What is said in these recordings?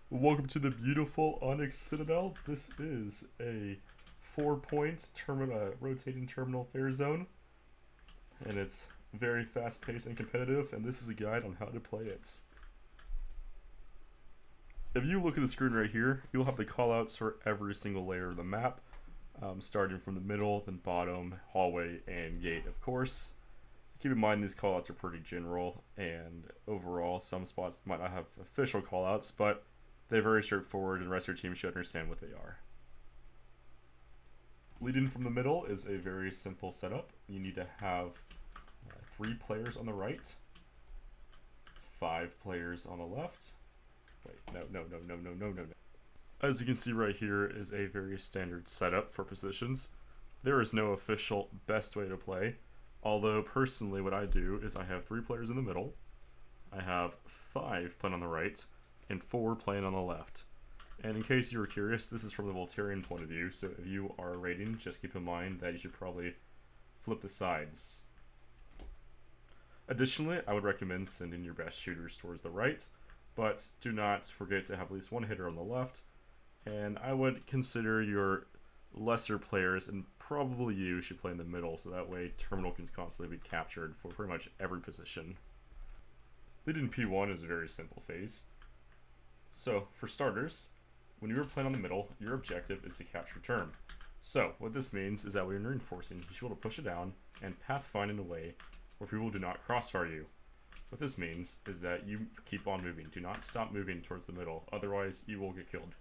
Welcome to the beautiful Onyx Citadel. This is a 4-point rotating terminal fair zone, and it's very fast-paced and competitive, and this is a guide on how to play it. If you look at the screen right here, you'll have the callouts for every single layer of the map, starting from the middle, then bottom, hallway, and gate, of course. Keep in mind these callouts are pretty general, and overall some spots might not have official callouts, but they're very straightforward, and the rest of your team should understand what they are. Leading from the middle is a very simple setup. You need to have 3 players on the right, 5 players on the left. Wait, no. As you can see right here is a very standard setup for positions. There is no official best way to play, although personally what I do is I have 3 players in the middle, I have 5 playing on the right, and 4 playing on the left. And in case you were curious, this is from the Voltairean point of view, so if you are raiding, just keep in mind that you should probably flip the sides. Additionally, I would recommend sending your best shooters towards the right, but do not forget to have at least 1 hitter on the left, and I would consider your lesser players, and probably you, should play in the middle, so that way terminal can constantly be captured for pretty much every position. Leading P1 is a very simple phase. So, for starters, when you are playing on the middle, your objective is to capture term. So, what this means is that when you're reinforcing, you should be able to push it down and pathfind in a way where people do not crossfire you. What this means is that you keep on moving. Do not stop moving towards the middle, otherwise you will get killed.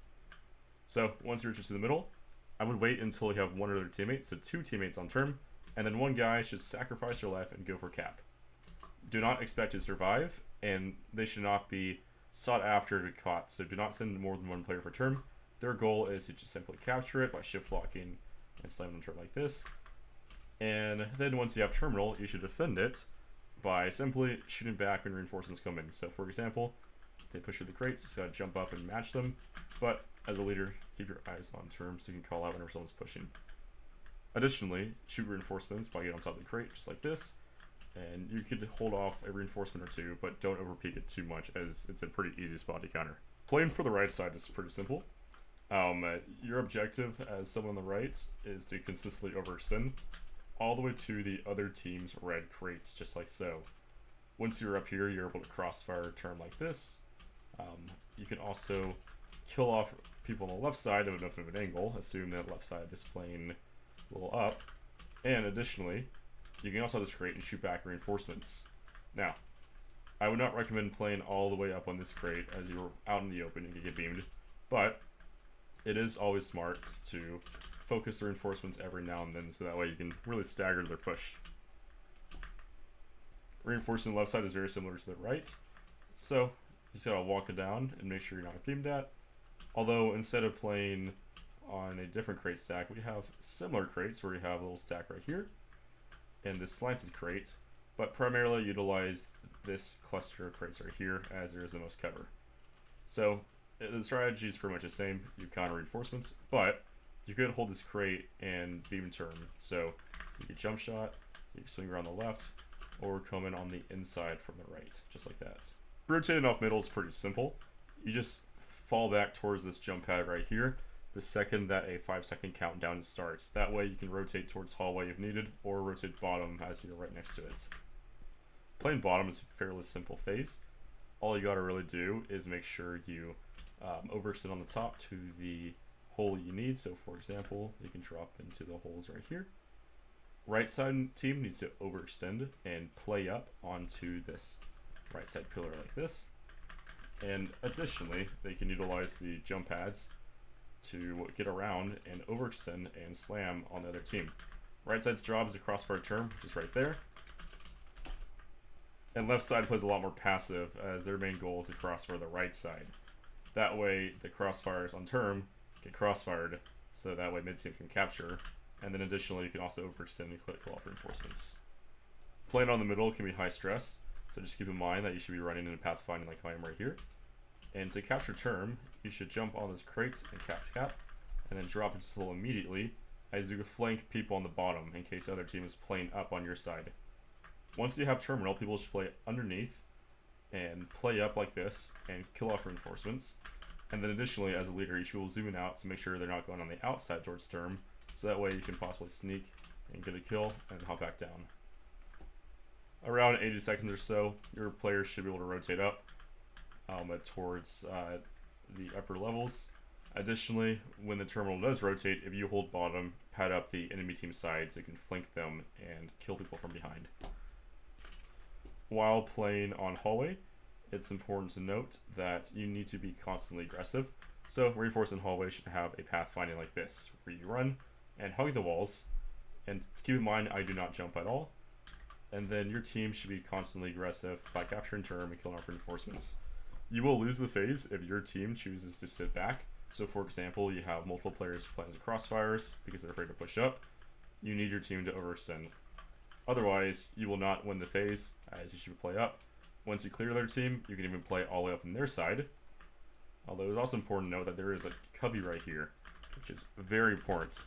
So, once you reach to the middle, I would wait until you have 1 other teammate, so 2 teammates on term, and then 1 guy should sacrifice their life and go for cap. Do not expect to survive, and they should not be sought after to caught, so do not send more than 1 player per turn. Their goal is to just simply capture it by shift locking and slamming on turn like this. And then once you have terminal, you should defend it by simply shooting back when reinforcements come in. So for example, they push through the crates, so you gotta jump up and match them. But as a leader, keep your eyes on term so you can call out whenever someone's pushing. Additionally, shoot reinforcements by getting on top of the crate, just like this. And you could hold off a reinforcement or 2, but don't overpeak it too much, as it's a pretty easy spot to counter. Playing for the right side is pretty simple. Your objective as someone on the right is to consistently overextend all the way to the other team's red crates, just like so. Once you're up here, you're able to crossfire a turn like this. You can also kill off people on the left side at enough of an angle, assume that left side is playing a little up. And additionally, you can also have this crate and shoot back reinforcements. Now, I would not recommend playing all the way up on this crate as you're out in the open and you get beamed, but it is always smart to focus the reinforcements every now and then so that way you can really stagger their push. Reinforcing the left side is very similar to the right, so you just gotta walk it down and make sure you're not beamed at. Although instead of playing on a different crate stack, we have similar crates where you have a little stack right here and this slanted crate, but primarily utilize this cluster of crates right here as there is the most cover. So the strategy is pretty much the same. You counter reinforcements, but you could hold this crate and beam turn. So you could jump shot, you can swing around the left, or come in on the inside from the right, just like that. Rotating off middle is pretty simple. You just fall back towards this jump pad right here the second that a 5-second countdown starts. That way you can rotate towards hallway if needed, or rotate bottom as you're right next to it. Playing bottom is a fairly simple phase. All you gotta really do is make sure you overextend on the top to the hole you need. So for example, you can drop into the holes right here. Right side team needs to overextend and play up onto this right side pillar like this. And additionally, they can utilize the jump pads to get around and overextend and slam on the other team. Right side's job is a crossfire term, which is right there. And left side plays a lot more passive, as their main goal is to crossfire the right side. That way, the crossfires on term get crossfired, so that way mid team can capture. And then additionally, you can also overextend and kill off reinforcements. Playing on the middle can be high stress, so just keep in mind that you should be running in pathfinding like I am right here. And to capture term, you should jump on those crates and cap, and then drop into slow immediately as you flank people on the bottom in case the other team is playing up on your side. Once you have terminal, people should play underneath and play up like this and kill off reinforcements. And then additionally, as a leader, you should zoom in out to make sure they're not going on the outside towards term, so that way you can possibly sneak and get a kill and hop back down. Around 80 seconds or so, your players should be able to rotate up towards the upper levels. Additionally, when the terminal does rotate, if you hold bottom, pad up the enemy team side so you can flank them and kill people from behind. While playing on hallway, it's important to note that you need to be constantly aggressive. So reinforcing hallway should have a path finding like this, where you run and hug the walls. And keep in mind, I do not jump at all. And then your team should be constantly aggressive by capturing term and killing off reinforcements. You will lose the phase if your team chooses to sit back. So for example, you have multiple players playing as crossfires because they're afraid to push up. You need your team to overextend. Otherwise, you will not win the phase, as you should play up. Once you clear their team, you can even play all the way up on their side. Although it's also important to note that there is a cubby right here, which is very important.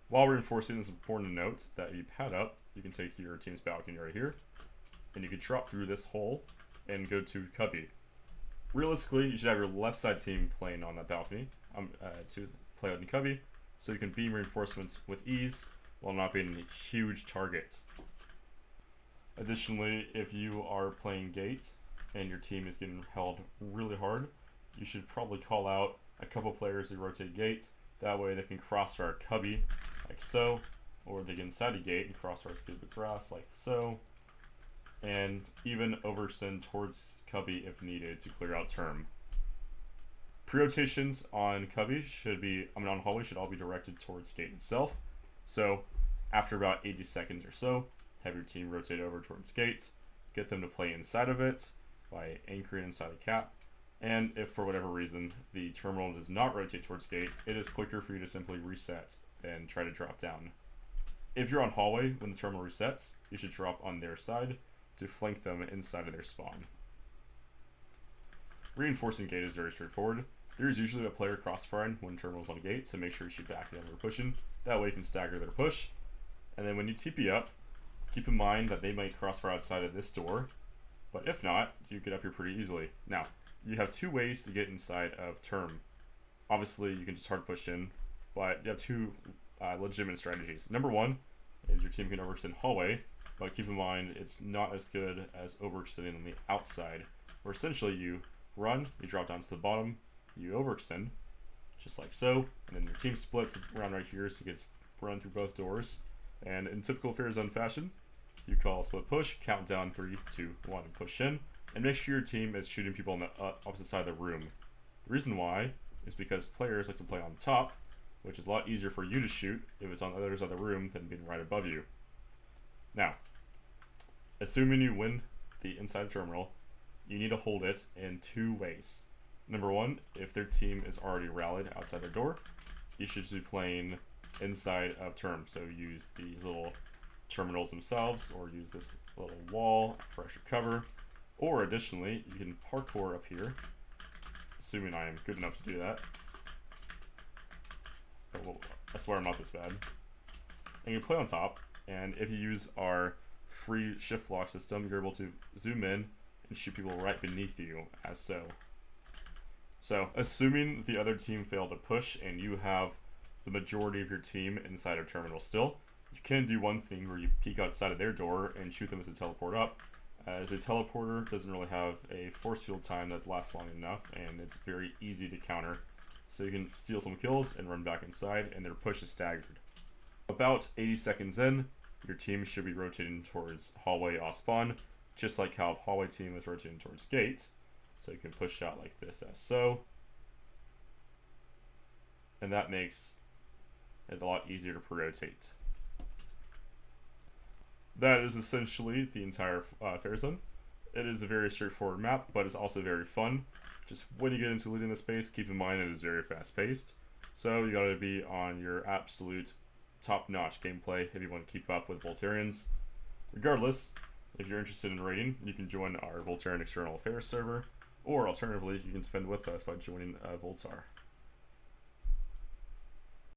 While reinforcing, it's important to note that if you pad up, you can take your team's balcony right here, and you can drop through this hole and go to cubby. Realistically, you should have your left side team playing on that balcony to play out in cubby, so you can beam reinforcements with ease while not being a huge target. Additionally, if you are playing gate and your team is getting held really hard, you should probably call out a couple players who rotate gate. That way they can crossfire cubby, like so, or they get inside a gate and crossfire through the grass, like so, and even overextend towards cubby if needed to clear out term. Pre-rotations on cubby on hallway should all be directed towards gate itself. So after about 80 seconds or so, have your team rotate over towards gate, get them to play inside of it by anchoring inside the cap, and if for whatever reason the terminal does not rotate towards gate, it is quicker for you to simply reset than try to drop down. If you're on hallway when the terminal resets, you should drop on their side to flank them inside of their spawn. Reinforcing gate is very straightforward. There is usually a player crossfiring when terminal's on gate, so make sure you shoot back at them when they're pushing. That way you can stagger their push. And then when you TP up, keep in mind that they might crossfire outside of this door, but if not, you get up here pretty easily. Now, you have two ways to get inside of term. Obviously, you can just hard push in, but you have two legitimate strategies. Number one is your team can overextend hallway, but keep in mind it's not as good as overextending on the outside, where essentially you run, you drop down to the bottom, you overextend, just like so, and then your team splits around right here so you get run through both doors. And in typical Fair Zone fashion, you call split push, count down 3, 2, 1, and push in, and make sure your team is shooting people on the opposite side of the room. The reason why is because players like to play on top, which is a lot easier for you to shoot if it's on the other side of the room than being right above you. Now, assuming you win the inside terminal, you need to hold it in two ways. Number one, if their team is already rallied outside their door, you should just be playing inside of term. So use these little terminals themselves, or use this little wall for extra cover. Or additionally, you can parkour up here, assuming I am good enough to do that. But well, I swear I'm not this bad. And you play on top, and if you use our free shift lock system, you're able to zoom in and shoot people right beneath you, as so. So, assuming the other team failed to push and you have the majority of your team inside of terminal still, you can do one thing where you peek outside of their door and shoot them as a teleport up. As a teleporter doesn't really have a force field time that lasts long enough, and it's very easy to counter. So you can steal some kills and run back inside, and their push is staggered. About 80 seconds in, your team should be rotating towards hallway off spawn, just like how the hallway team is rotating towards gate. So you can push out like this as so. And that makes it a lot easier to rotate. That is essentially the entire Fair Zone. It is a very straightforward map, but it's also very fun. Just when you get into looting the space, keep in mind it is very fast paced. So you gotta be on your absolute top-notch gameplay if you want to keep up with Voltarians. Regardless, if you're interested in raiding, you can join our Voltarian External Affairs server, or alternatively, you can defend with us by joining Voltar.